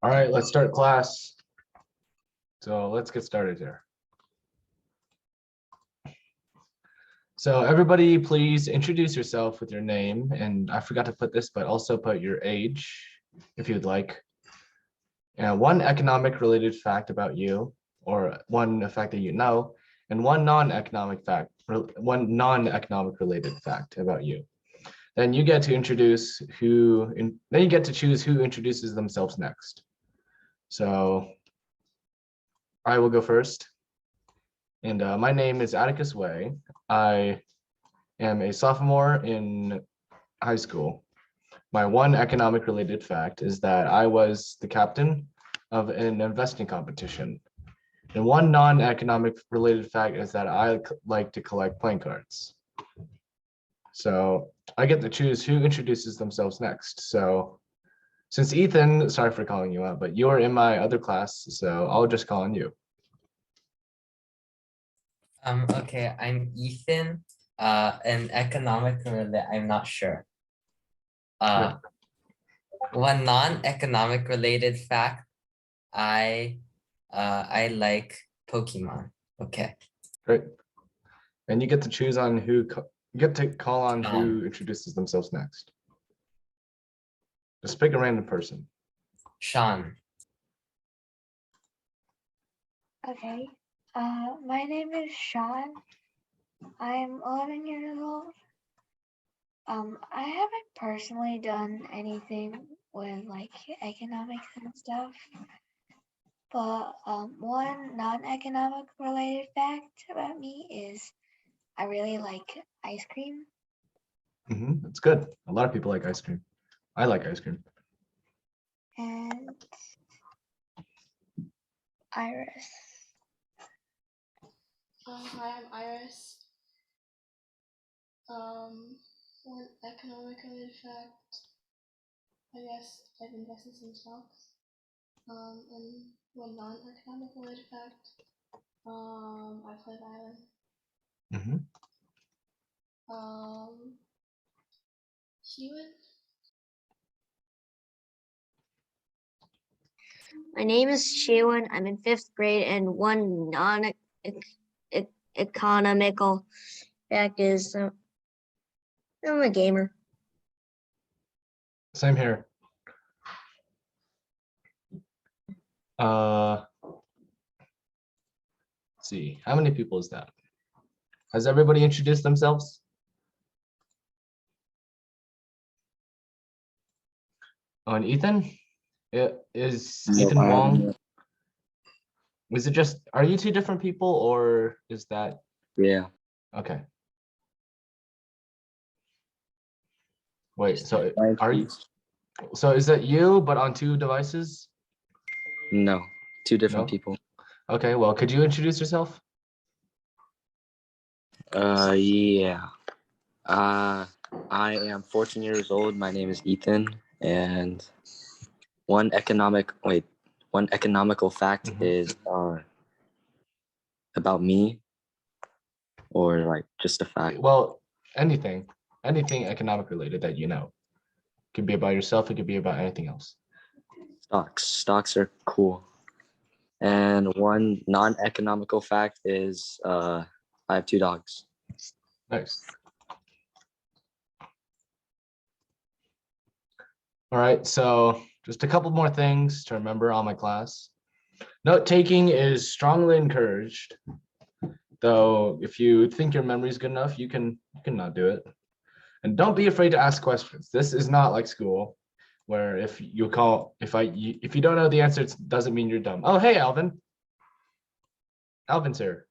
All right, let's start class. So let's get started here. So everybody, please introduce yourself with your name. And I forgot to put this, but also put your age if you'd like. And one economic related fact about you, or one fact that you know, and one non-economic related fact about you. Then you get to introduce then you get to choose who introduces themselves next. So I will go first. And my name is Atticus Way. I am a sophomore in high school. My one economic related fact is that I was the captain of an investing competition. And one non-economic related fact is that I like to collect playing cards. So I get to choose who introduces themselves next. So since Ethan, sorry for calling you out, but you're in my other class, so I'll just call on you. Okay, I'm Ethan. An economic related, I'm not sure. One non-economic related fact, I like Pokemon. Okay. Great. And you get to choose on who, you get to call on who introduces themselves next. Just pick a random person. Sean. Okay. My name is Sean. I'm 11 years old. I haven't personally done anything with like economics and stuff, but one non-economic related fact about me is I really like ice cream. That's good. A lot of people like ice cream. I like ice cream. And Iris. Hi, I'm Iris. One economic related fact, I guess I've invested in stocks. And one non-economic related fact, I play violin. Hewitt. My name is Shewan. I'm in 5th grade, and one non-economical fact is I'm a gamer. Same here. Let's see, how many people is that? Has everybody introduced themselves? Oh, and Ethan? Is Ethan Wong? Was it just, are you two different people or is that? Yeah. Okay. Wait, so are you, so is that you, but on two devices? No, two different people. Okay, well, could you introduce yourself? Yeah. I am 14 years old. My name is Ethan, and one economical fact is about me, or like just a fact. Well, anything economic related that you know. It could be about yourself, it could be about anything else. Stocks are cool. And one non-economical fact is I have 2 dogs. Nice. All right, so just a couple more things to remember on my class. Note taking is strongly encouraged, though if you think your memory is good enough, you can not do it. And don't be afraid to ask questions. This is not like school, where if you don't know the answer, it doesn't mean you're dumb. Oh, hey, Alvin. Alvin's here.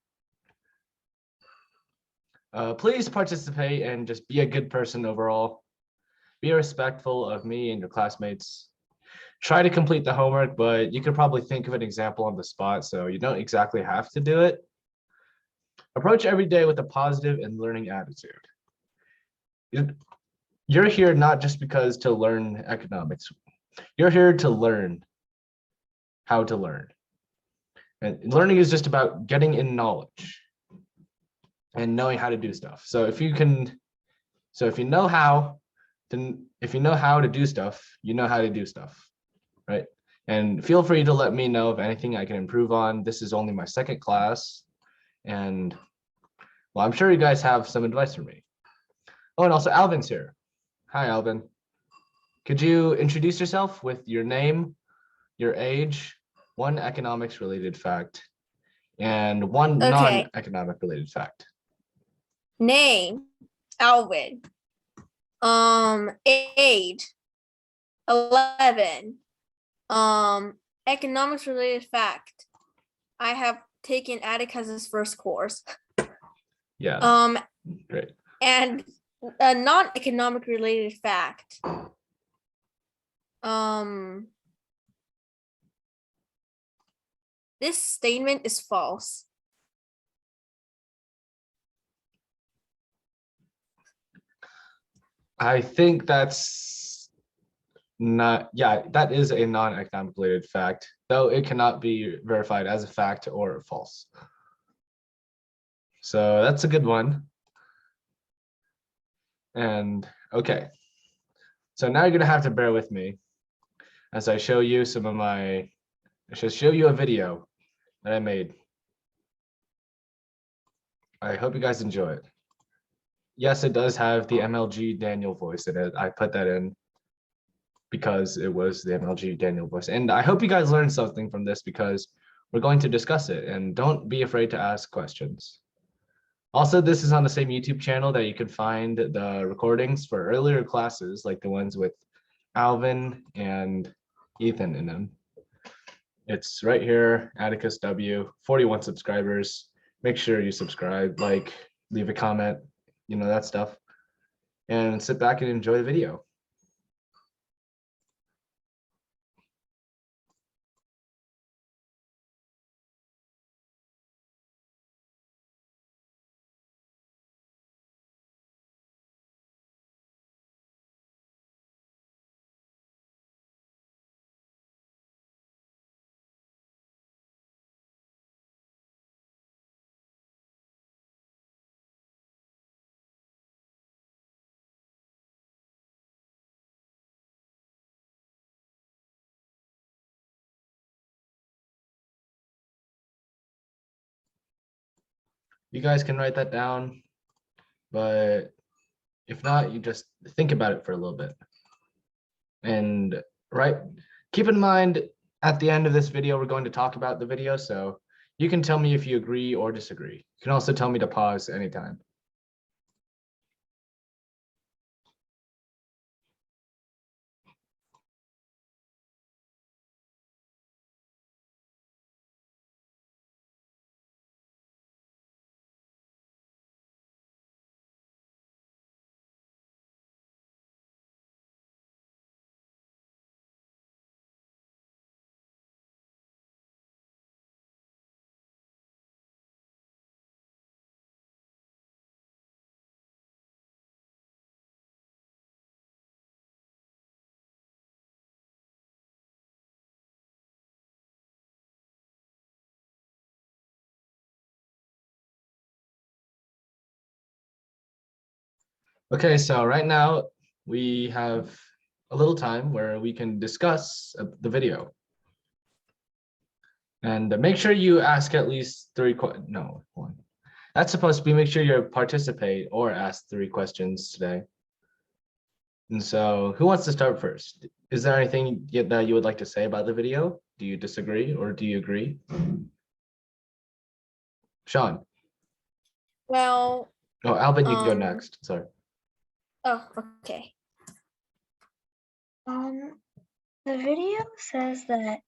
Please participate and just be a good person overall. Be respectful of me and your classmates. Try to complete the homework, but you could probably think of an example on the spot, so you don't exactly have to do it. Approach every day with a positive and learning attitude. You're here not just because to learn economics. You're here to learn how to learn. And learning is just about getting in knowledge and knowing how to do stuff. So if you know how to do stuff, you know how to do stuff, right? And feel free to let me know of anything I can improve on. This is only my second class. And well, I'm sure you guys have some advice for me. Oh, and also Alvin's here. Hi, Alvin. Could you introduce yourself with your name, your age, one economics related fact, and one Okay. non-economic related fact? Name, Alvin. Age, 11. Economics related fact. I have taken Atticus's first course. Yeah, great. And a non-economic related fact. This statement is false. I think that's not, yeah, that is a non-economic related fact, though it cannot be verified as a fact or false. So that's a good one. And okay, so now you're gonna have to bear with me as I show you some of I should show you a video that I made. I hope you guys enjoy it. Yes, it does have the MLG Daniel voice in it. I put that in because it was the MLG Daniel voice. And I hope you guys learned something from this because we're going to discuss it, and don't be afraid to ask questions. Also, this is on the same YouTube channel that you can find the recordings for earlier classes, like the ones with Alvin and Ethan in them. It's right here, Atticus W, 41 subscribers. Make sure you subscribe, like, leave a comment, you know, that stuff. And sit back and enjoy the video. You guys can write that down, but if not, you just think about it for a little bit. And right, keep in mind at the end of this video, we're going to talk about the video. So you can tell me if you agree or disagree. You can also tell me to pause anytime. Okay, so right now we have a little time where we can discuss the video. And make sure you ask at least one. That's supposed to be make sure you participate or ask 3 questions today. And so who wants to start first? Is there anything that you would like to say about the video? Do you disagree or do you agree? Sean. Well, Oh, Alvin, you can go next. Sorry. oh, okay. The video says that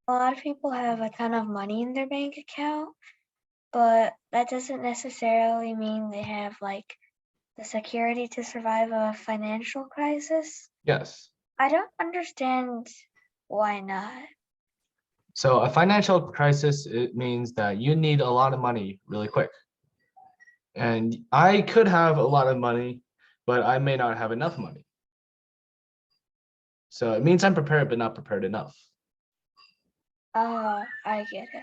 a lot of people have a ton of money in their bank account, but that doesn't necessarily mean they have like the security to survive a financial crisis. Yes. I don't understand why not. So a financial crisis, it means that you need a lot of money really quick. And I could have a lot of money, but I may not have enough money. So it means I'm prepared, but not prepared enough. Oh, I get it.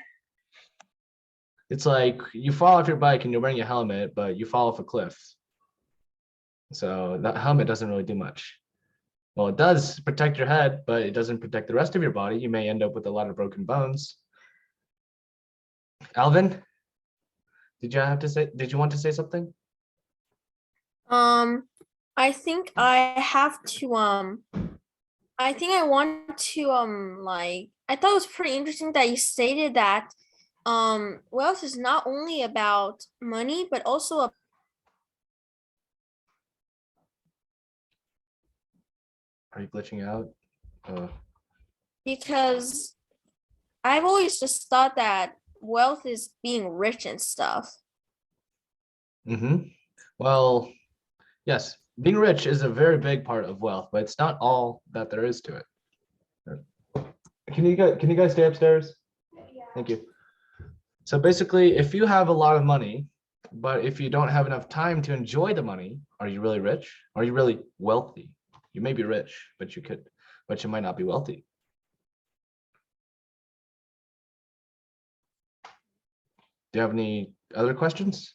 It's like you fall off your bike and you're wearing a helmet, but you fall off a cliff. So that helmet doesn't really do much. Well, it does protect your head, but it doesn't protect the rest of your body. You may end up with a lot of broken bones. Alvin, did you want to say something? I think I have to I think I want to like I thought it was pretty interesting that you stated that wealth is not only about money but also Are you glitching out? because I've always just thought that wealth is being rich and stuff. Well, yes, being rich is a very big part of wealth, but it's not all that there is to it. Can you guys stay upstairs? Thank you. So basically, if you have a lot of money, but if you don't have enough time to enjoy the money, are you really rich? Are you really wealthy? You may be rich, but you might not be wealthy. Do you have any other questions?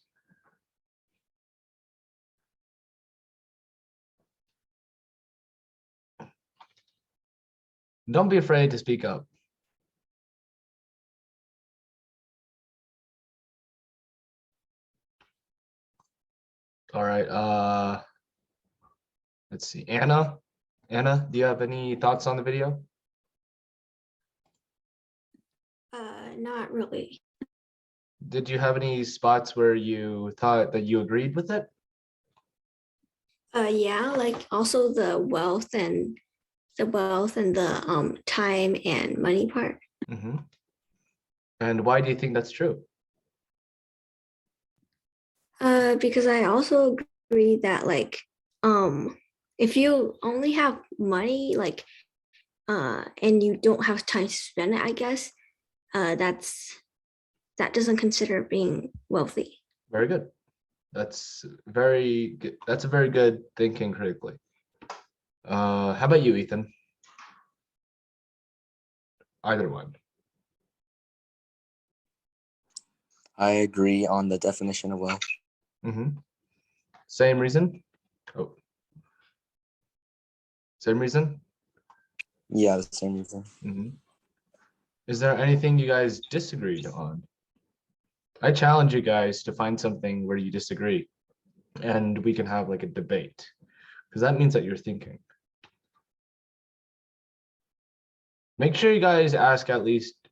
Don't be afraid to speak up. All right, let's see. Anna, do you have any thoughts on the video? Not really. Did you have any spots where you thought that you agreed with it? Yeah, like also the wealth and the time and money part. And why do you think that's true? Because I also agree that like if you only have money like and you don't have time to spend it, I guess that doesn't consider being wealthy. Very good. That's very good. That's a very good thinking critically. How about you, Ethan? Either one. I agree on the definition of wealth. Same reason? Oh. Same reason? Yeah, the same reason. Is there anything you guys disagreed on? I challenge you guys to find something where you disagree and we can have like a debate because that means that you're thinking. Make sure you guys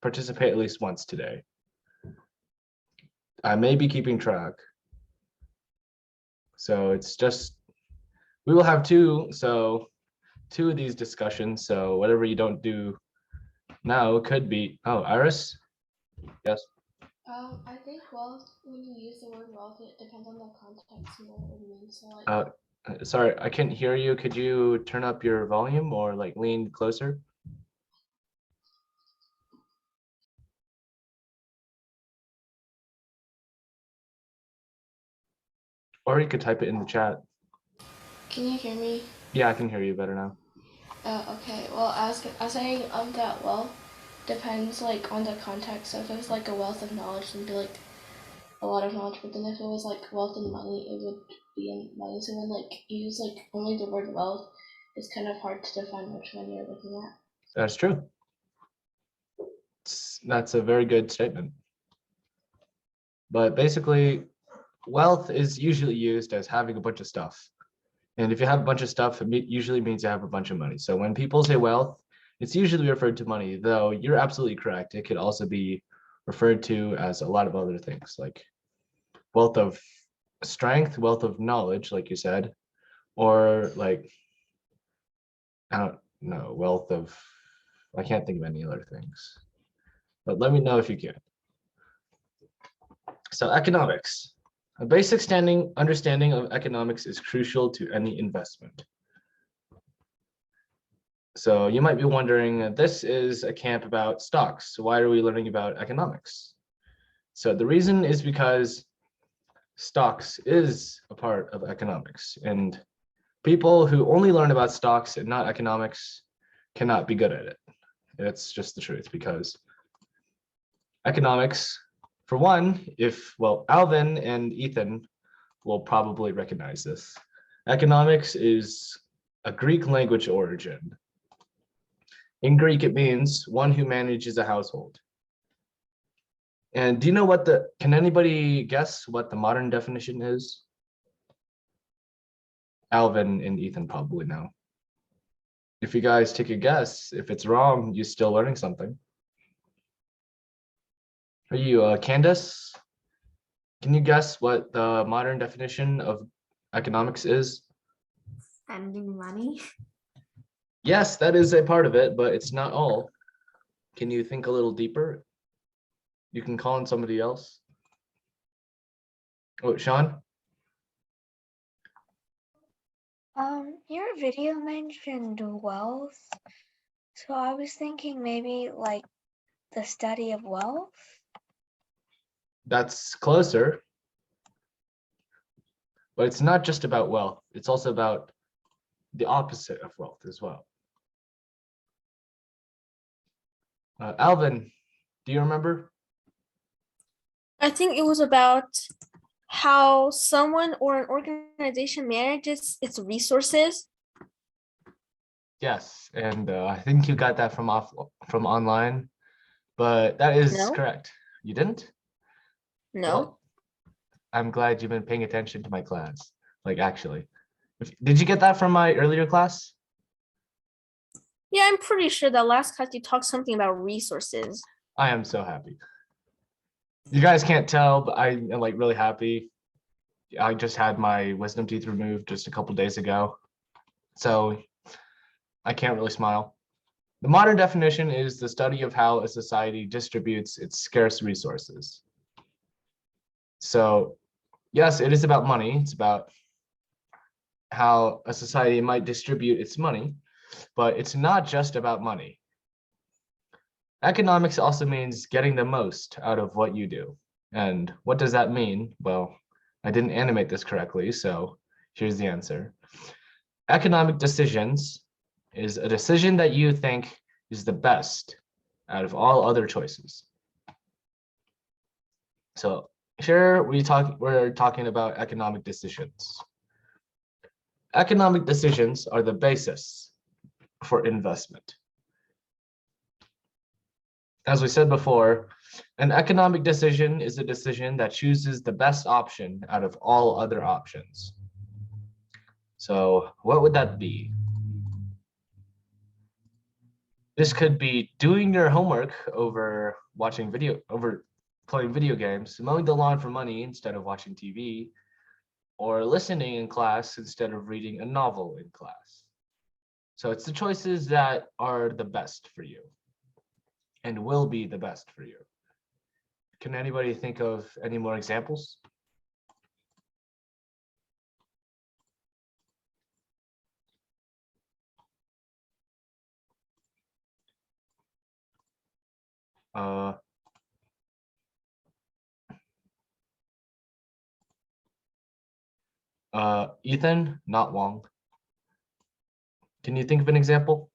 participate at least once today. I may be keeping track. So it's just, we will have two of these discussions. So whatever you don't do now could be, oh, Iris? Yes. I think wealth, when you use the word wealth, it depends on the context and what it means. So like, Sorry, I can't hear you. Could you turn up your volume or like lean closer? Or you could type it in the chat. can you hear me? Yeah, I can hear you better now. Okay. Well, I was saying that wealth depends like on the context. So if it was like a wealth of knowledge, it'd be like a lot of knowledge. But then if it was like wealth and money, it would be in money. So when like you use like only the word wealth, it's kind of hard to define which one you're looking at. That's true. That's a very good statement. But basically, wealth is usually used as having a bunch of stuff. And if you have a bunch of stuff, it usually means you have a bunch of money. So when people say wealth, it's usually referred to money, though you're absolutely correct. It could also be referred to as a lot of other things like wealth of strength, wealth of knowledge, like you said, or like, I don't know, wealth of, I can't think of any other things, but let me know if you can. So economics. A basic understanding of economics is crucial to any investment. So you might be wondering, this is a camp about stocks. So why are we learning about economics? So the reason is because stocks is a part of economics, and people who only learn about stocks and not economics cannot be good at it. It's just the truth, because economics, for one, Alvin and Ethan will probably recognize this. Economics is a Greek language origin. In Greek, it means one who manages a household. And do you know what can anybody guess what the modern definition is? Alvin and Ethan probably know. If you guys take a guess, if it's wrong, you're still learning something. Are you Candace? Can you guess what the modern definition of economics is? Spending money. Yes, that is a part of it, but it's not all. Can you think a little deeper? You can call on somebody else. Oh, Sean? Your video mentioned wealth, so I was thinking maybe like the study of wealth. That's closer. But it's not just about wealth. It's also about the opposite of wealth as well. Alvin, do you remember? I think it was about how someone or an organization manages its resources. Yes, and I think you got that from online, but that is No. correct. You didn't? No. Well, I'm glad you've been paying attention to my class. Like actually, did you get that from my earlier class? Yeah, I'm pretty sure that last class you talked something about resources. I am so happy. You guys can't tell, but I am like really happy. I just had my wisdom teeth removed just a couple days ago, so I can't really smile. The modern definition is the study of how a society distributes its scarce resources. So yes, it is about money. It's about how a society might distribute its money, but it's not just about money. Economics also means getting the most out of what you do. And what does that mean? Well, I didn't animate this correctly, so here's the answer. Economic decisions is a decision that you think is the best out of all other choices. So here we're talking about economic decisions. Economic decisions are the basis for investment. As we said before, an economic decision is a decision that chooses the best option out of all other options. So what would that be? This could be doing your homework over playing video games, mowing the lawn for money instead of watching TV, or listening in class instead of reading a novel in class. So it's the choices that are the best for you and will be the best for you. Can anybody think of any more examples? Ethan, not Wong. Can you think of an example?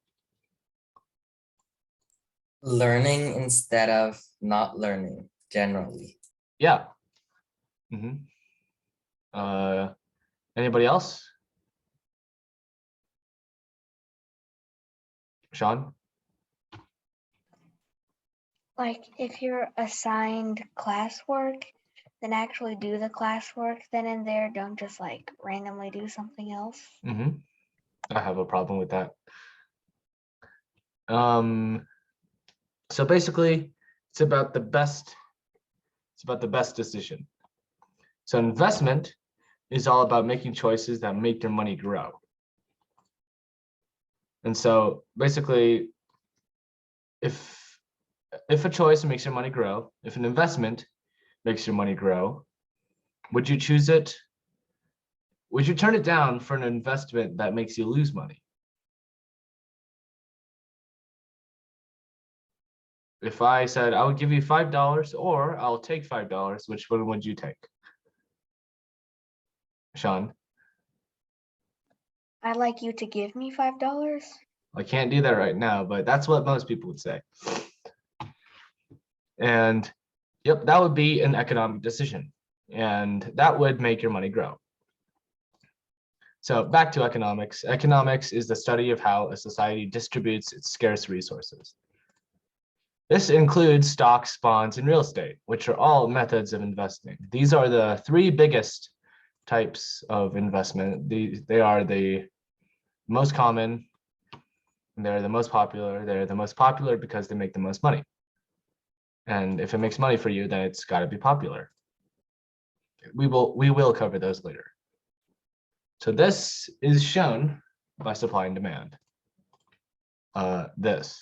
Learning instead of not learning generally. Yeah. Anybody else? Sean? Like if you're assigned classwork, then actually do the classwork then and there. Don't just like randomly do something else. I have a problem with that. So basically, it's about the best decision. So investment is all about making choices that make your money grow. And so basically, if a choice makes your money grow, if an investment makes your money grow, would you choose it? Would you turn it down for an investment that makes you lose money? If I said I would give you $5 or I'll take $5, which one would you take? Sean? I'd like you to give me $5. I can't do that right now, but that's what most people would say. And yep, that would be an economic decision, and that would make your money grow. So back to economics. Economics is the study of how a society distributes its scarce resources. This includes stocks, bonds, and real estate, which are all methods of investing. These are the three biggest types of investment. They are the most common, and they're the most popular. They're the most popular because they make the most money. And if it makes money for you, then it's got to be popular. We will cover those later. So this is shown by supply and demand. This.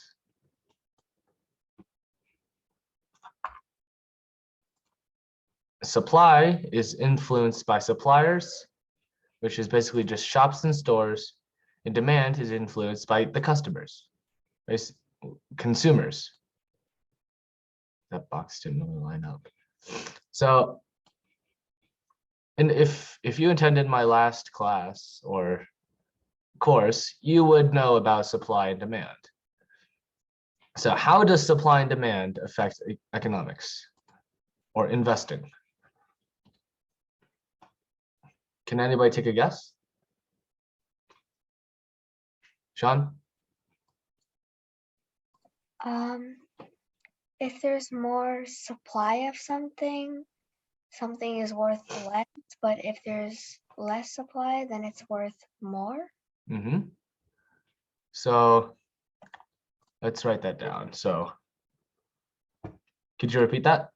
Supply is influenced by suppliers, which is basically just shops and stores, and demand is influenced by the customers, consumers. That box didn't really line up. So, and if you attended my last class or course, you would know about supply and demand. So how does supply and demand affect economics or investing? Can anybody take a guess? Sean? If there's more supply of something, something is worth less, but if there's less supply, then it's worth more. Mm-hmm. So let's write that down. So could you repeat that?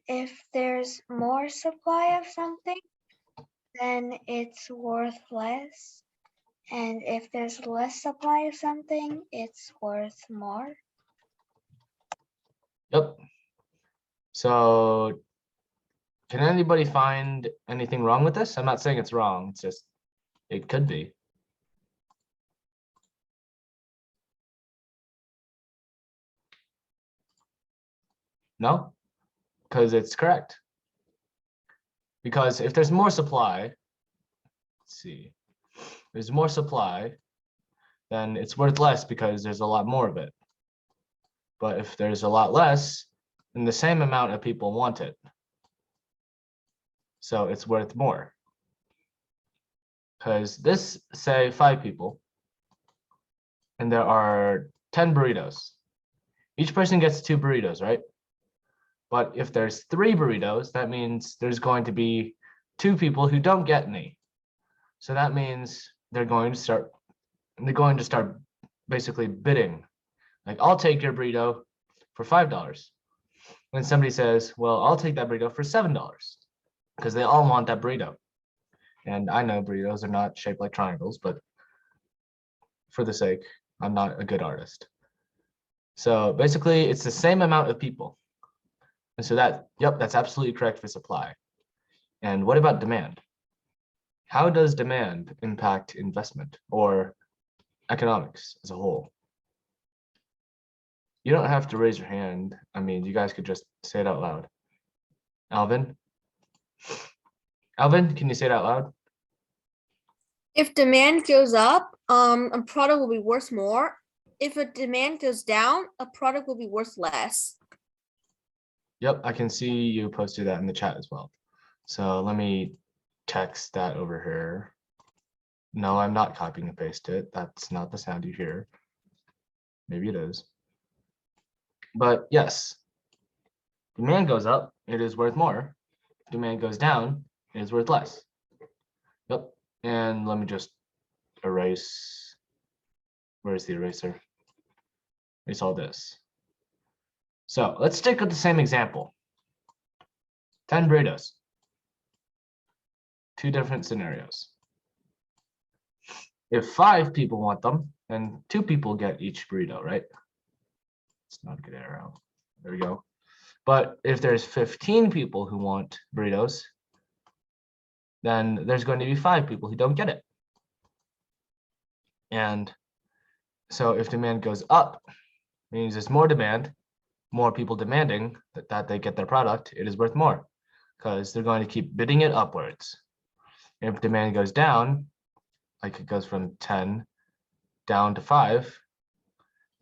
If there's more supply of something, then it's worth less. And if there's less supply of something, it's worth more. Yep. So can anybody find anything wrong with this? I'm not saying it's wrong. It's just, it could be. No, because it's correct. Because if there's more supply, let's see, there's more supply, then it's worth less because there's a lot more of it. But if there's a lot less, then the same amount of people want it. So it's worth more. Because this, say 5 people, and there are 10 burritos. Each person gets 2 burritos, right? But if there's 3 burritos, that means there's going to be 2 people who don't get any. So that means they're going to start basically bidding. Like, I'll take your burrito for $5. When somebody says, well, I'll take that burrito for $7, because they all want that burrito. And I know burritos are not shaped like triangles, but for the sake, I'm not a good artist. So basically, it's the same amount of people. And so that's absolutely correct for supply. And what about demand? How does demand impact investment or economics as a whole? You don't have to raise your hand. I mean, you guys could just say it out loud. Alvin? Alvin, can you say it out loud? If demand goes up, a product will be worth more. If a demand goes down, a product will be worth less. Yep, I can see you posted that in the chat as well. So let me text that over here. No, I'm not copying and paste it. That's not the sound you hear. Maybe it is. But yes, demand goes up, it is worth more. Demand goes down, it is worth less. Yep, and let me just erase. Where's the eraser? Erase all this. So let's stick with the same example. 10 burritos. 2 different scenarios. If 5 people want them, then 2 people get each burrito, right? It's not a good arrow. There we go. But if there's 15 people who want burritos, then there's going to be 5 people who don't get it. And so if demand goes up, means there's more demand, more people demanding that they get their product, it is worth more because they're going to keep bidding it upwards. If demand goes down, like it goes from 10 down to 5,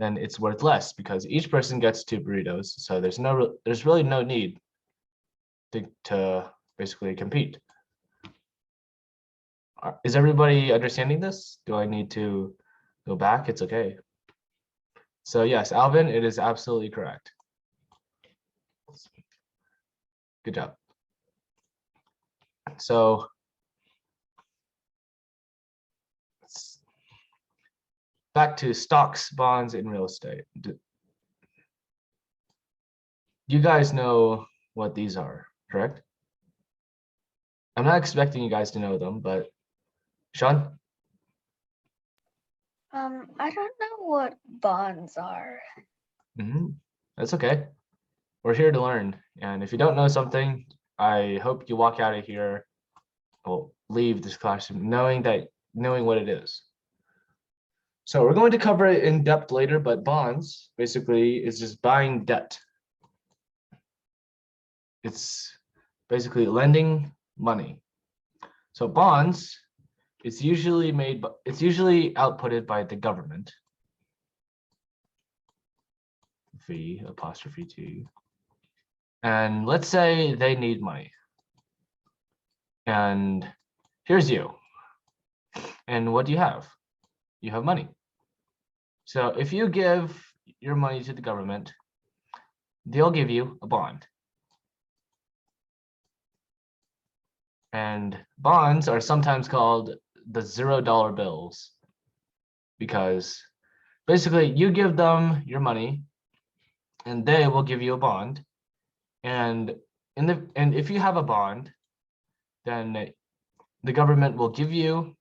then it's worth less because each person gets 2 burritos. So there's really no need to basically compete. Is everybody understanding this? Do I need to go back? It's okay. So yes, Alvin, it is absolutely correct. Good job. So back to stocks, bonds, and real estate. You guys know what these are, correct? I'm not expecting you guys to know them, but Sean? I don't know what bonds are. That's okay. We're here to learn. And if you don't know something, I hope you walk out of here, or leave this classroom knowing what it is. So we're going to cover it in depth later, but bonds basically is just buying debt. It's basically lending money. So bonds, it's usually outputted by the government. V apostrophe T. And let's say they need money. And here's you. And what do you have? You have money. So if you give your money to the government, they'll give you a bond. And bonds are sometimes called the $0 bills because basically you give them your money and they will give you a bond. And if you have a bond, then the government will give you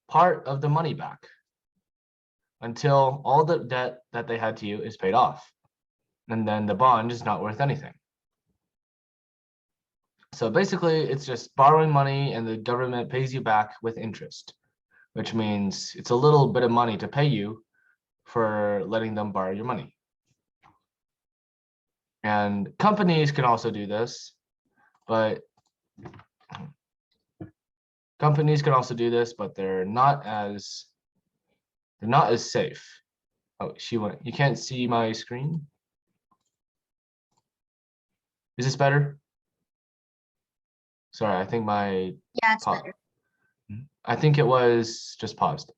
part of the money back until all the debt that they had to you is paid off. And then the bond is not worth anything. So basically, it's just borrowing money and the government pays you back with interest, which means it's a little bit of money to pay you for letting them borrow your money. And companies can also do this, but they're not as safe. Oh, she went. You can't see my screen. Is this better? Sorry, I think my Yeah, it's better. I think it was just paused.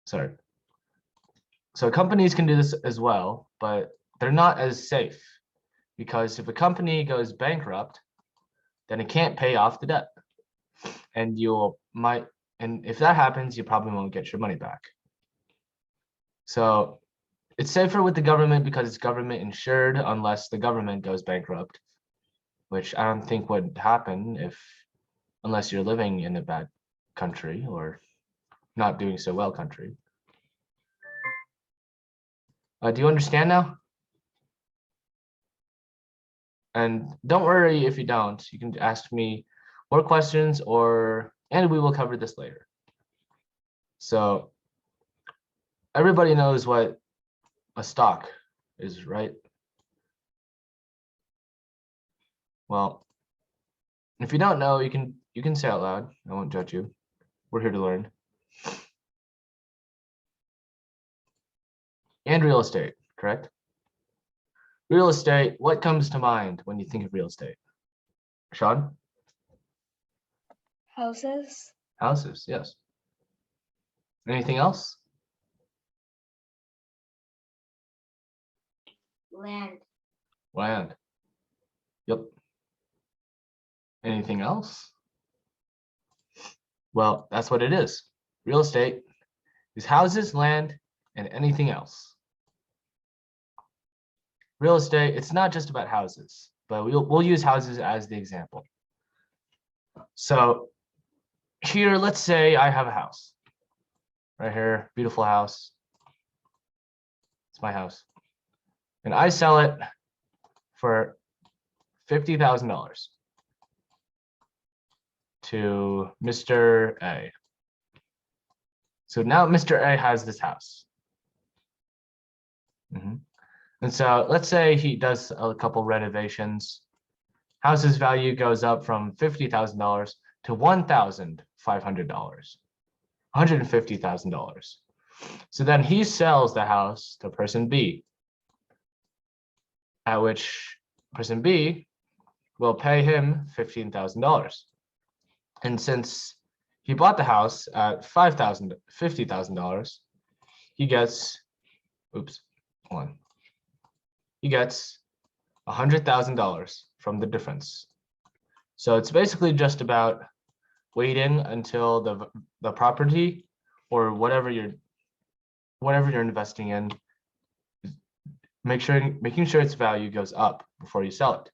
Sorry. So companies can do this as well, but they're not as safe because if a company goes bankrupt, then it can't pay off the debt. And if that happens, you probably won't get your money back. So it's safer with the government because it's government insured unless the government goes bankrupt, which I don't think would happen unless you're living in a bad country or not doing so well country. Do you understand now? And don't worry if you don't. You can ask me more questions and we will cover this later. So everybody knows what a stock is, right? Well, if you don't know, you can say out loud. I won't judge you. We're here to learn. And real estate, correct? Real estate, what comes to mind when you think of real estate? Sean? Houses. Houses, yes. Anything else? Land. Land. Yep. Anything else? Well, that's what it is. Real estate is houses, land, and anything else. Real estate, it's not just about houses, but we'll use houses as the example. So here, let's say I have a house. Right here, beautiful house. It's my house. And I sell it for $50,000 to Mr. A. So now Mr. A has this house. And so let's say he does a couple renovations. House's value goes up from $50,000 to $1,500, $150,000. So then he sells the house to person B, at which person B will pay him $15,000. And since he bought the house at $50,000. He gets, oops, hold on. He gets $100,000 from the difference. So it's basically just about waiting until the property or whatever you're investing in, making sure its value goes up before you sell it,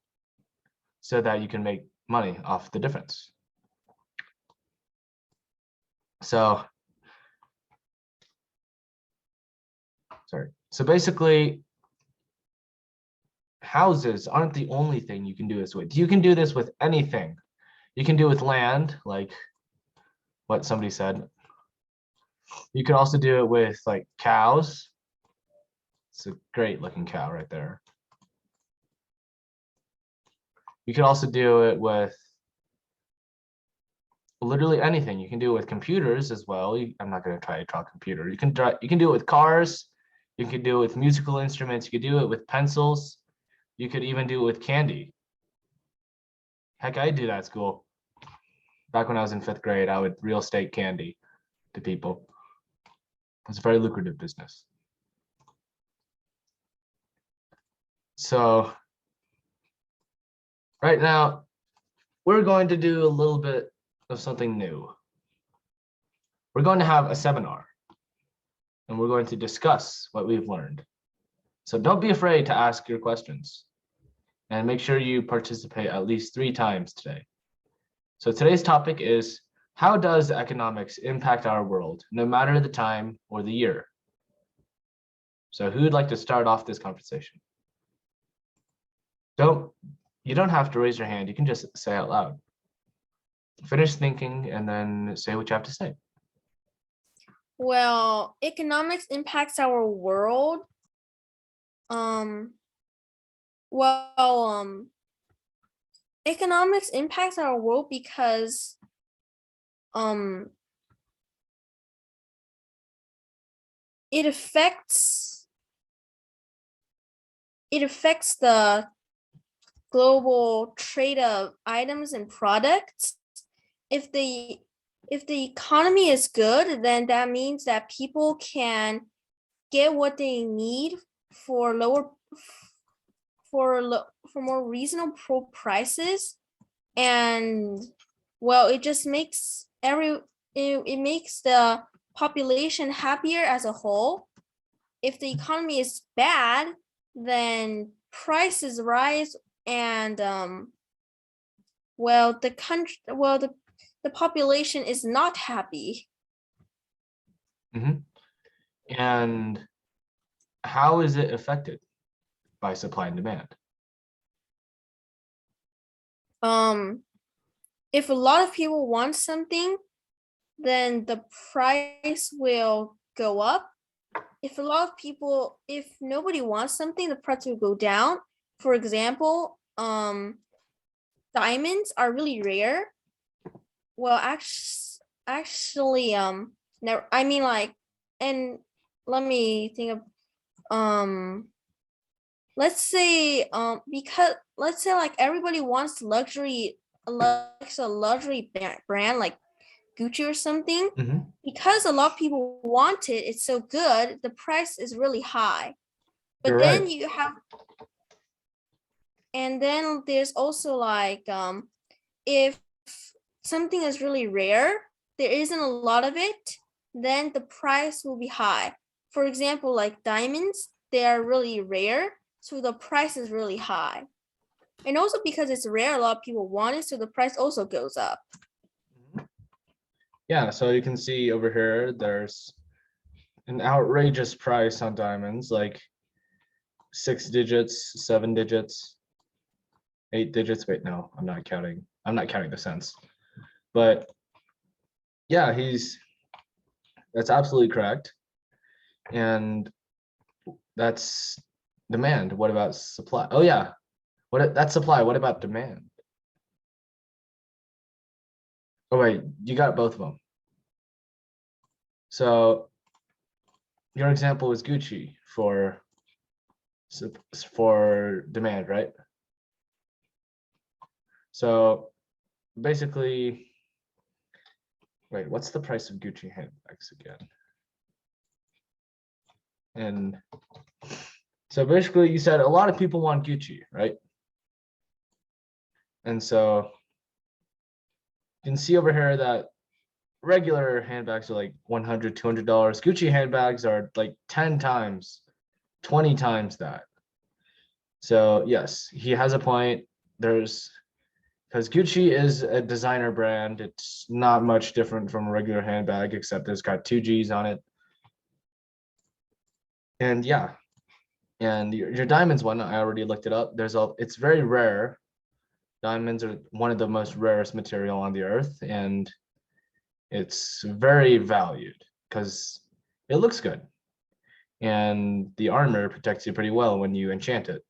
so that you can make money off the difference. So basically, houses aren't the only thing you can do this with. You can do this with anything. You can do it with land, like what somebody said. You can also do it with like cows. It's a great looking cow right there. You can also do it with literally anything. You can do it with computers as well. I'm not going to try to draw a computer. You can do it with cars. You can do it with musical instruments. You can do it with pencils. You could even do it with candy. Heck, I do that at school. Back when I was in 5th grade, I would real estate candy to people. It's a very lucrative business. So right now, we're going to do a little bit of something new. We're going to have a seminar, and we're going to discuss what we've learned. So don't be afraid to ask your questions, and make sure you participate at least 3 times today. So today's topic is, how does economics impact our world, no matter the time or the year? So who would like to start off this conversation? You don't have to raise your hand. You can just say out loud. Finish thinking and then say what you have to say. Well, economics impacts our world. Economics impacts our world because it affects the global trade of items and products. If the economy is good, then that means that people can get what they need for more reasonable prices, and well, it just makes it makes the population happier as a whole. If the economy is bad, then prices rise, and the population is not happy. And how is it affected by supply and demand? If a lot of people want something, then the price will go up. If nobody wants something, the price will go down. For example, diamonds are really rare. Well, actually, never. I mean, like, and let me think of, let's say, like everybody wants a luxury brand like Gucci or something. Because a lot of people want it, it's so good, the price is really high. But You're then right. you have, and then there's also like, if something is really rare, there isn't a lot of it, then the price will be high. For example, like diamonds, they are really rare, so the price is really high. And also because it's rare, a lot of people want it, so the price also goes up. Yeah, so you can see over here, there's an outrageous price on diamonds, like 6 digits, 7 digits, 8 digits. Wait, no, I'm not counting the cents. But yeah, that's absolutely correct. And that's demand. What about supply? Oh yeah, that's supply. What about demand? Oh wait, you got both of them. So your example was Gucci for demand, right? So basically, Wait, what's the price of Gucci handbags again? And so basically you said a lot of people want Gucci, right? And so you can see over here that regular handbags are like $100, $200. Gucci handbags are like 10 times, 20 times that. So yes, he has a point. Because Gucci is a designer brand. It's not much different from a regular handbag, except it's got 2 G's on it. And yeah, and your diamonds one, I already looked it up. It's very rare. Diamonds are one of the most rarest material on the earth, and it's very valued because it looks good. And the armor protects you pretty well when you enchant it.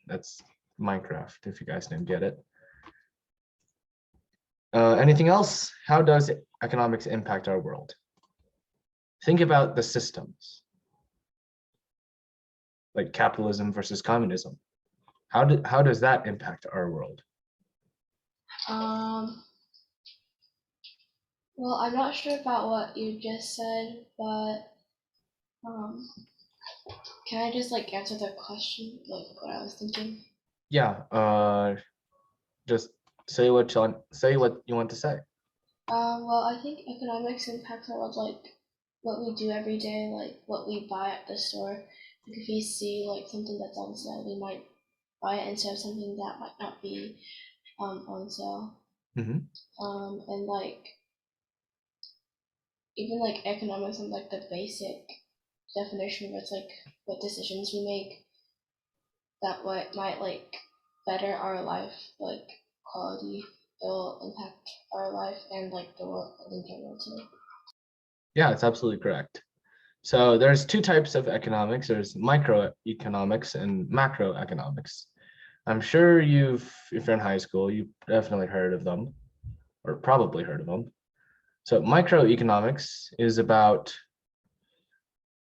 That's Minecraft, if you guys didn't get it. Anything else? How does economics impact our world? Think about the systems, like capitalism versus communism. How does that impact our world? Well, I'm not sure about what you just said, but can I just like answer the question, like what I was thinking? Yeah, just say what you want to say. Well, I think economics impacts our world, like what we do every day, like what we buy at the store. Like if we see like something that's on sale, we might buy it instead of something that might not be on sale. Mhm. And like even like economics and like the basic definition of it's like what decisions we make that what might like better our life, like quality, will impact our life and like the world in general too. Yeah, it's absolutely correct. So there's 2 types of economics. There's microeconomics and macroeconomics. I'm sure if you're in high school, you've definitely heard of them, or probably heard of them. So microeconomics is about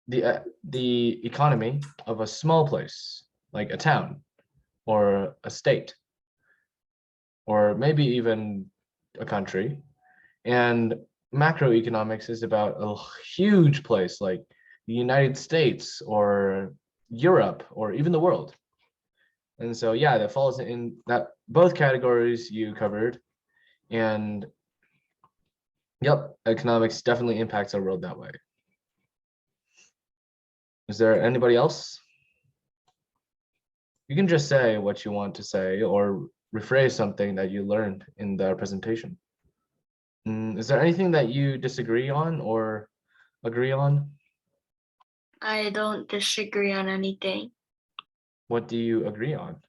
the economy of a small place, like a town or a state, or maybe even a country. And macroeconomics is about a huge place like the United States or Europe or even the world. And so, yeah, that falls in that both categories you covered. And yep, economics definitely impacts our world that way. Is there anybody else? You can just say what you want to say or rephrase something that you learned in the presentation. Is there anything that you disagree on or agree on? I don't disagree on anything. What do you agree on?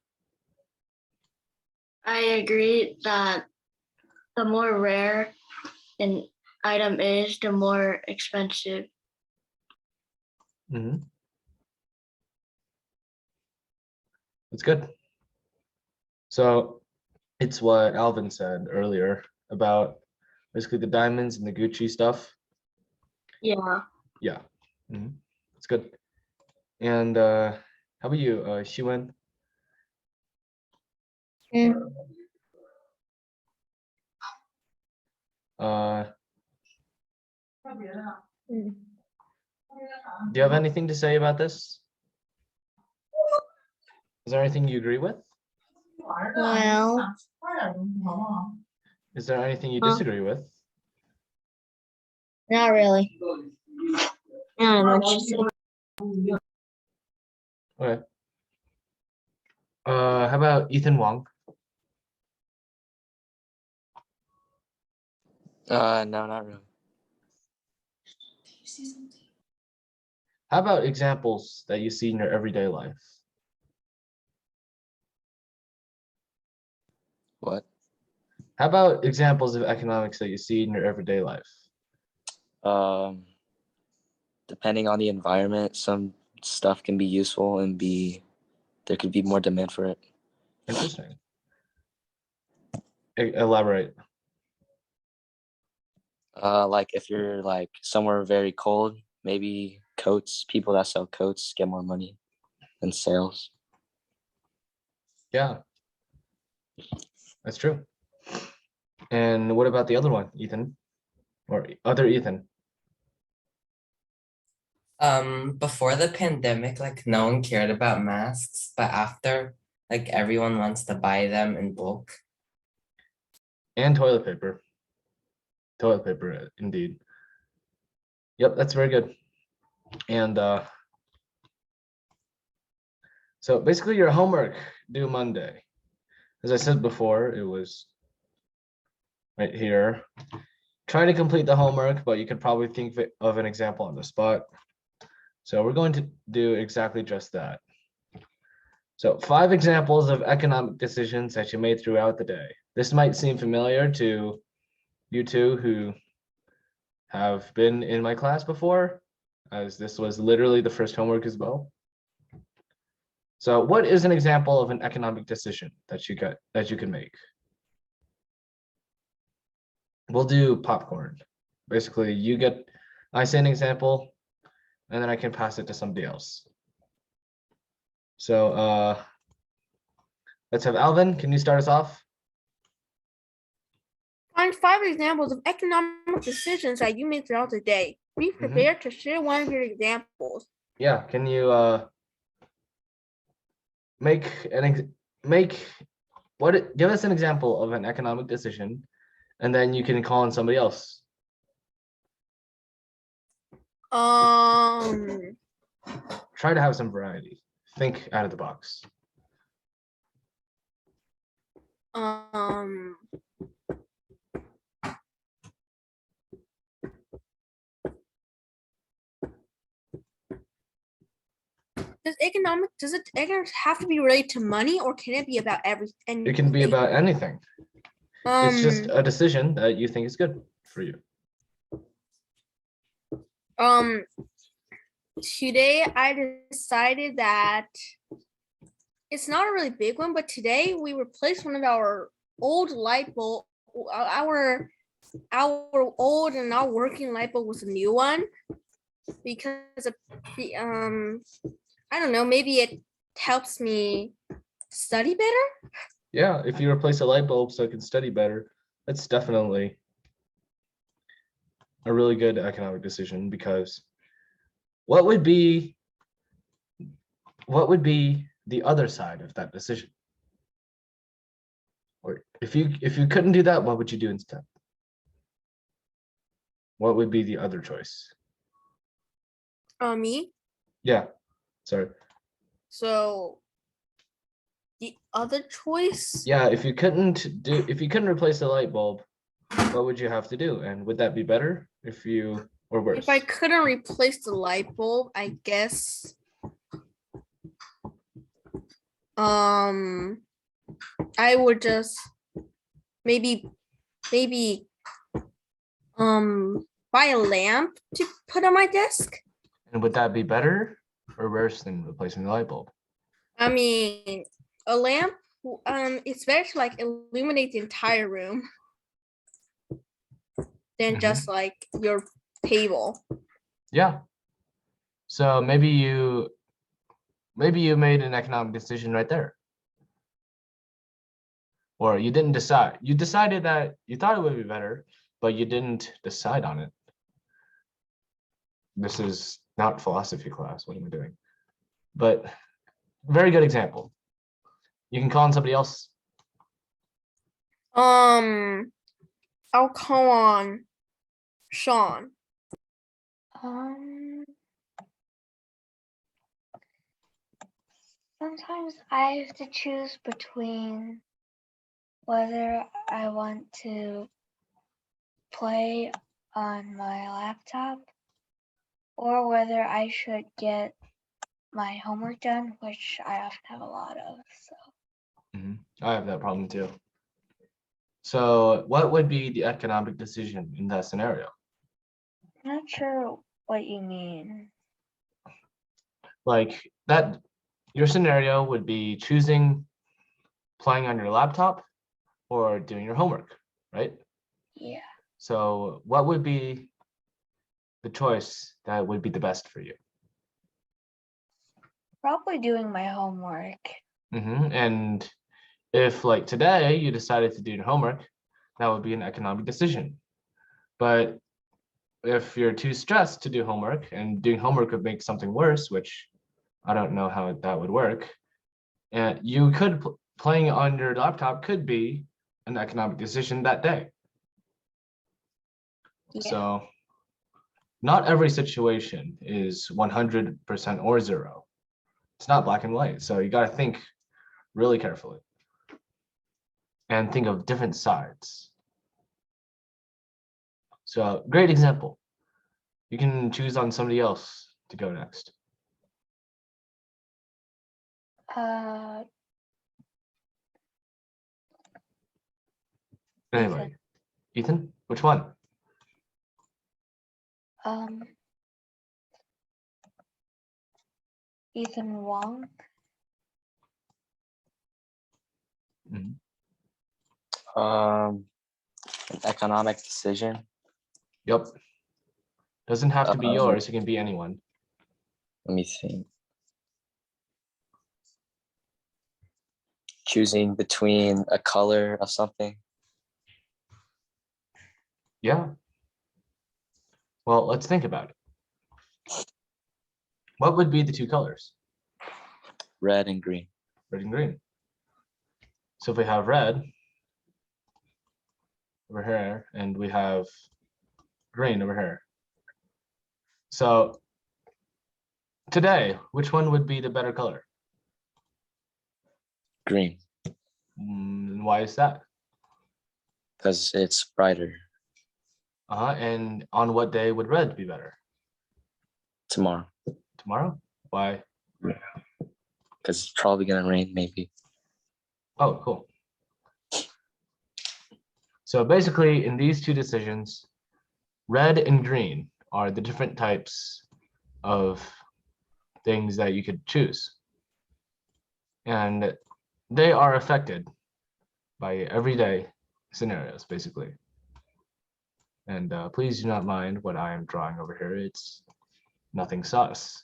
I agree that the more rare an item is, the more expensive. Mm-hmm. That's good. So it's what Alvin said earlier about basically the diamonds and the Gucci stuff. Yeah. Yeah, it's good. And how about you, Xiwen? Uh, do you have anything to say about this? Is there anything you agree with? Well, Is there anything you disagree with? not really. I don't know what you say. Okay. How about Ethan Wong? No, not really. How about examples that you see in your everyday life? What? How about examples of economics that you see in your everyday life? Depending on the environment, some stuff can be useful and there could be more demand for it. Interesting. Elaborate. Like if you're like somewhere very cold, maybe coats, people that sell coats get more money than sales. Yeah, that's true. And what about the other one, Ethan? or other Ethan? Before the pandemic, like no one cared about masks, but after, like everyone wants to buy them in bulk. And toilet paper. Toilet paper, indeed. Yep, that's very good. And so basically your homework due Monday. As I said before, it was right here. Try to complete the homework, but you could probably think of an example on the spot. So we're going to do exactly just that. So 5 examples of economic decisions that you made throughout the day. This might seem familiar to you two who have been in my class before, as this was literally the first homework as well. So what is an example of an economic decision that you can make? We'll do popcorn. Basically, I say an example, and then I can pass it to somebody else. So let's have Alvin. Can you start us off? Find 5 examples of economic decisions that you made throughout the day. Be prepared to share one of your examples. Yeah, can you give us an example of an economic decision, and then you can call on somebody else. Try to have some variety. Think out of the box. Does economic have to be related to money, or can it be about everything? It can be about anything. It's just a decision that you think is good for you. Today I decided that it's not a really big one, but today we replaced one of our old light bulb. Our old and not working light bulb was a new one because of the I don't know, maybe it helps me study better. Yeah, if you replace a light bulb so it can study better, that's definitely a really good economic decision, because what would be the other side of that decision? Or if you couldn't do that, what would you do instead? What would be the other choice? Me. Yeah, sorry. So the other choice. Yeah, if you couldn't replace the light bulb, what would you have to do? And would that be better or worse? If I couldn't replace the light bulb, I guess I would just maybe buy a lamp to put on my desk. And would that be better or worse than replacing the light bulb? I mean, a lamp, it's better to like illuminate the entire room than just like your table. Yeah. So maybe you made an economic decision right there. Or you didn't decide. You decided that you thought it would be better, but you didn't decide on it. This is not philosophy class. What am I doing? But very good example. You can call on somebody else. I'll call on Sean. Sometimes I have to choose between whether I want to play on my laptop or whether I should get my homework done, which I often have a lot of. So I have that problem too. So what would be the economic decision in that scenario? I'm not sure what you mean. Like that, your scenario would be choosing playing on your laptop or doing your homework, right? Yeah. So what would be the choice that would be the best for you? Probably doing my homework. And if like today you decided to do your homework, that would be an economic decision. But if you're too stressed to do homework, and doing homework would make something worse, which I don't know how that would work, and you could playing on your laptop could be an economic decision that day. Yeah. So not every situation is 100% or zero. It's not black and white. So you got to think really carefully and think of different sides. So great example. You can choose on somebody else to go next. Anyway, Ethan, which one? Ethan Wong. Mhm. An economic decision. Yep. Doesn't have to be Um, yours. It can be anyone. Let me think. Choosing between a color of something. Yeah. Well, let's think about it. What would be the two colors? Red and green. Red and green. So if we have red over here and we have green over here. So today, which one would be the better color? Green, Why is that? because it's brighter. And on what day would red be better? Tomorrow, Tomorrow? Why? because it's probably gonna rain, maybe. Oh, cool. So basically, in these two decisions, red and green are the different types of things that you could choose. And they are affected by everyday scenarios, basically. And please do not mind what I am drawing over here. It's nothing sus.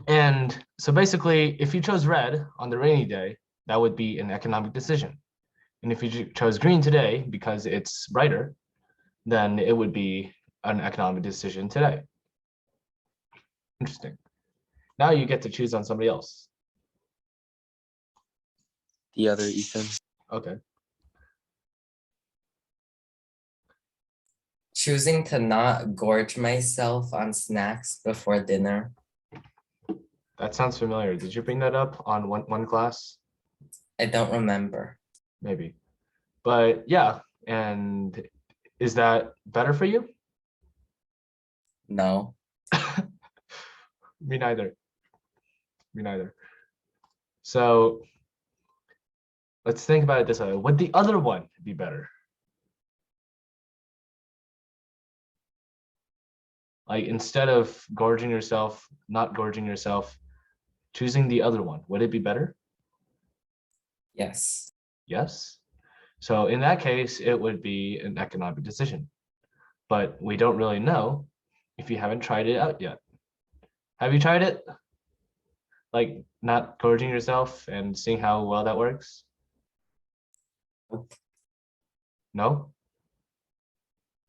And so basically, if you chose red on the rainy day, that would be an economic decision. And if you chose green today because it's brighter, then it would be an economic decision today. Interesting. Now you get to choose on somebody else. The other Ethan. Okay. Choosing to not gorge myself on snacks before dinner. That sounds familiar. Did you bring that up on one class? I don't remember. Maybe. But yeah, and is that better for you? No. Me neither. Me neither. So let's think about it this way. Would the other one be better? Like instead of gorging yourself, not gorging yourself, choosing the other one, would it be better? Yes. Yes. So in that case, it would be an economic decision. But we don't really know if you haven't tried it out yet. Have you tried it? Like not gorging yourself and seeing how well that works? No?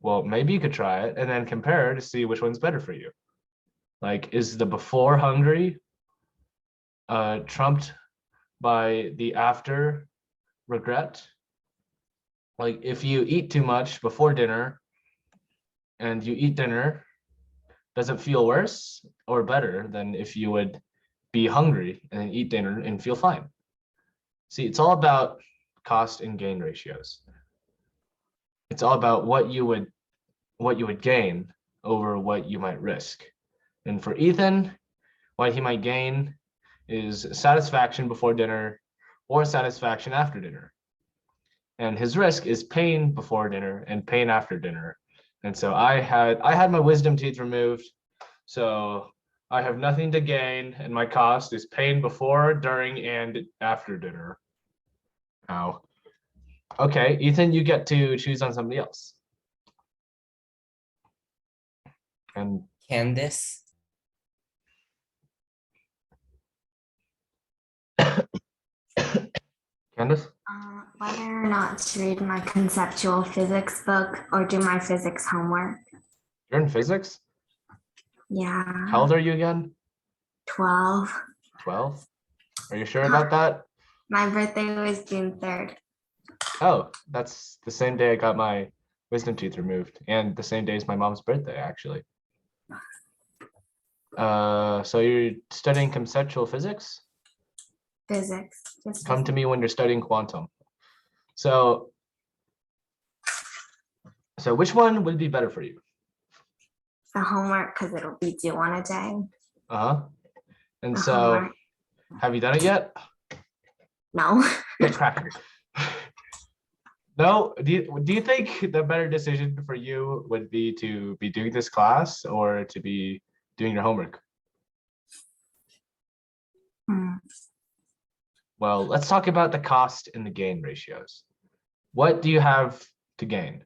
Well, maybe you could try it and then compare to see which one's better for you. Like, is the before hungry trumped by the after regret? Like, if you eat too much before dinner and you eat dinner, does it feel worse or better than if you would be hungry and then eat dinner and feel fine? See, it's all about cost and gain ratios. It's all about what you would gain over what you might risk. And for Ethan, what he might gain is satisfaction before dinner or satisfaction after dinner. And his risk is pain before dinner and pain after dinner. And so I had my wisdom teeth removed. So I have nothing to gain, and my cost is pain before, during, and after dinner. Ow. Okay, Ethan, you get to choose on somebody else. And Candace. Candace? Whether or not to read my conceptual physics book or do my physics homework. You're in physics? Yeah. How old are you again? 12. 12? Are you sure about that? My birthday was June 3rd. Oh, that's the same day I got my wisdom teeth removed, and the same day as my mom's birthday, actually. So you're studying conceptual physics? Physics. Just Come to me when you're studying quantum. So which one would be better for you? the homework because it'll be due on a day. Uh-huh. And The so homework. have you done it yet? No. Get cracking. No, do you think the better decision for you would be to be doing this class or to be doing your homework? Hmm. Well, let's talk about the cost and the gain ratios. What do you have to gain?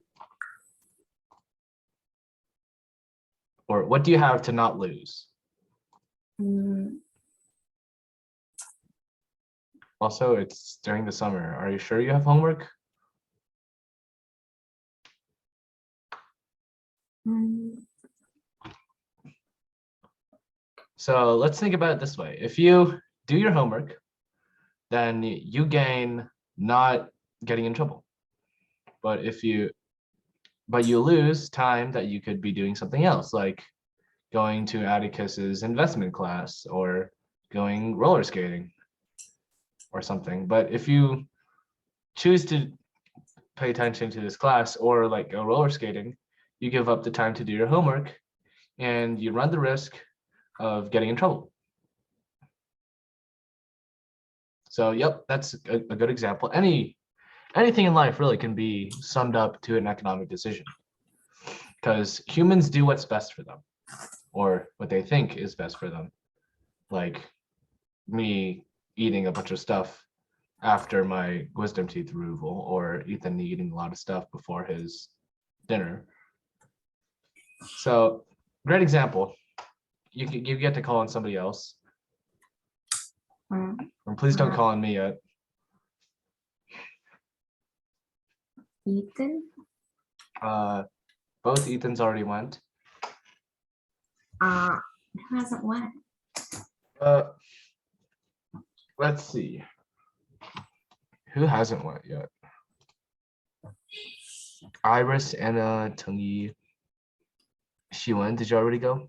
Or what do you have to not lose? Hmm. Also, it's during the summer. Are you sure you have homework? Hmm. So let's think about it this way. If you do your homework, then you gain not getting in trouble. But you lose time that you could be doing something else, like going to Atticus's investment class or going roller skating or something. But if you choose to pay attention to this class or like go roller skating, you give up the time to do your homework and you run the risk of getting in trouble. So yep, that's a good example. Anything in life really can be summed up to an economic decision, because humans do what's best for them or what they think is best for them. Like me eating a bunch of stuff after my wisdom teeth removal, or Ethan eating a lot of stuff before his dinner. So great example. You get to call on somebody else. Hmm. And please don't call on me yet. Ethan? Both Ethans already went. Who hasn't went? Let's see. Who hasn't went yet? Iris, Anna, Tengyi. She went. Did you already go?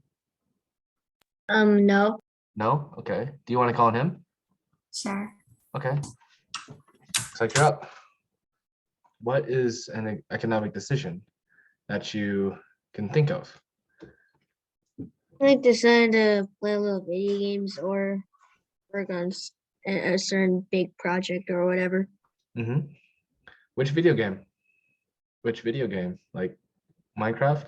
No. No? Okay. Do you want to call on him? Sure. Okay. Looks like you're up. What is an economic decision that you can think of? I like decided to play a little video games or work on a certain big project or whatever. Mm-hmm. Which video game? Which video game? Like Minecraft?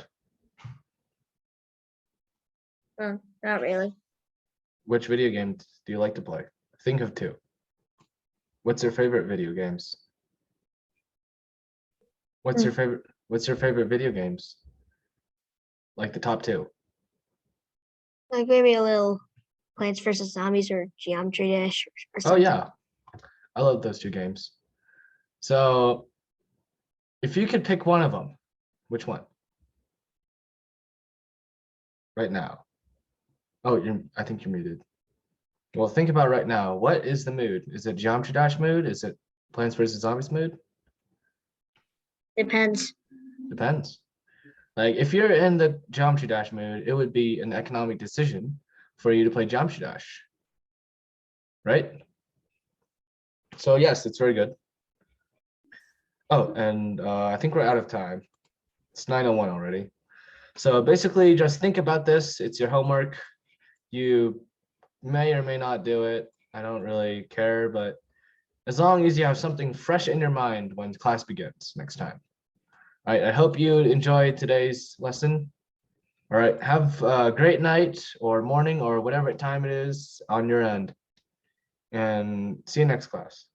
Not really. Which video game do you like to play? Think of two. What's your favorite video games? What's your favorite video games? Like the top two. Like maybe a little Plants vs. Zombies or Geometry Dash or Oh something. yeah. I love those two games. So if you could pick one of them, which one? Right now. Oh, I think you're muted. Well, think about right now. What is the mood? Is it Geometry Dash mood? Is it Plants vs. Zombies mood? Depends. Depends. Like if you're in the Geometry Dash mood, it would be an economic decision for you to play Geometry Dash, right? So yes, it's very good. Oh, and I think we're out of time. It's 9:01 already. So basically just think about this. It's your homework. You may or may not do it. I don't really care, but as long as you have something fresh in your mind when class begins next time. All right, I hope you enjoyed today's lesson. All right, have a great night or morning or whatever time it is on your end. And see you next class.